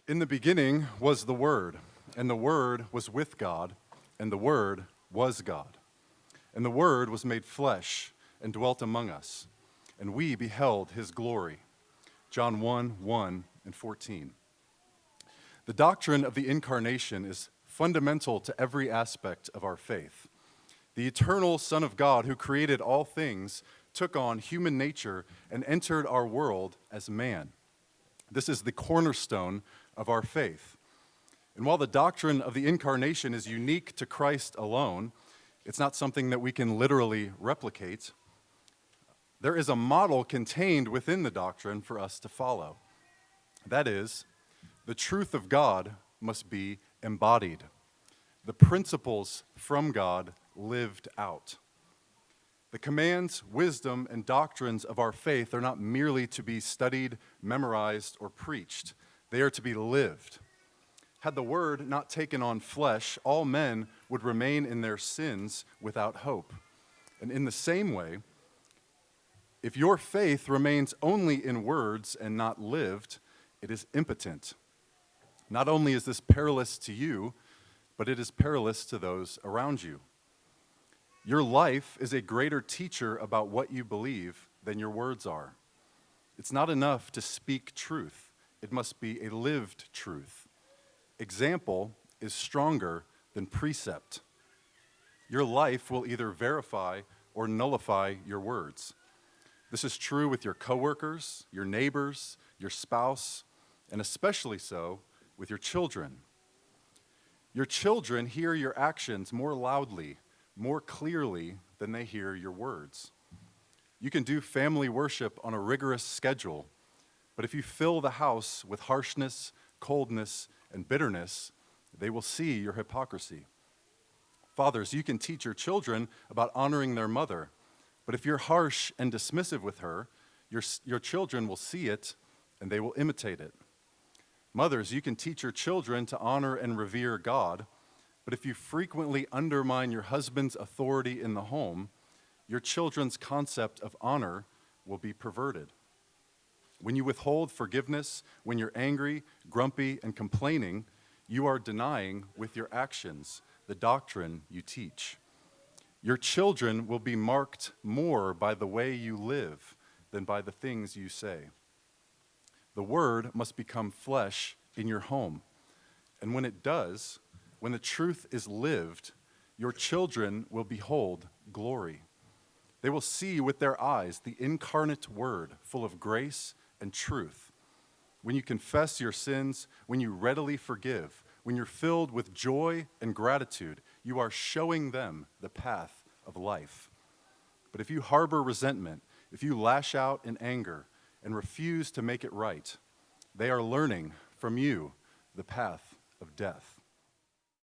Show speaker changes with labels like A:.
A: In the beginning was the Word, and the Word was with God, and the Word was God. And the Word was made flesh and dwelt among us, and we beheld his glory. John 1:1 and 14. The doctrine of the Incarnation is fundamental to every aspect of our faith. The eternal Son of God, who created all things, took on human nature and entered our world as man. This is the cornerstone of our faith. And while the doctrine of the Incarnation is unique to Christ alone, it's not something that we can literally replicate. There is a model contained within the doctrine for us to follow. That is, the truth of God must be embodied. The principles from God lived out. The commands, wisdom, and doctrines of our faith are not merely to be studied, memorized, or preached. They are to be lived. Had the Word not taken on flesh, all men would remain in their sins without hope. And in the same way, if your faith remains only in words and not lived, it is impotent. Not only is this perilous to you, but it is perilous to those around you. Your life is a greater teacher about what you believe than your words are. It's not enough to speak truth. It must be a lived truth. Example is stronger than precept. Your life will either verify or nullify your words. This is true with your coworkers, your neighbors, your spouse, and especially so with your children. Your children hear your actions more loudly, more clearly than they hear your words. You can do family worship on a rigorous schedule, but if you fill the house with harshness, coldness, and bitterness, they will see your hypocrisy. Fathers, you can teach your children about honoring their mother, but if you're harsh and dismissive with her, your children will see it and they will imitate it. Mothers, you can teach your children to honor and revere God, but if you frequently undermine your husband's authority in the home, your children's concept of honor will be perverted. When you withhold forgiveness, when you're angry, grumpy, and complaining, you are denying with your actions the doctrine you teach. Your children will be marked more by the way you live than by the things you say. The Word must become flesh in your home, and when it does, when the truth is lived, your children will behold glory. They will see with their eyes the incarnate Word full of grace and truth. When you confess your sins, when you readily forgive, when you're filled with joy and gratitude, you are showing them the path of life. But if you harbor resentment, if you lash out in anger and refuse to make it right, they are learning from you the path of death.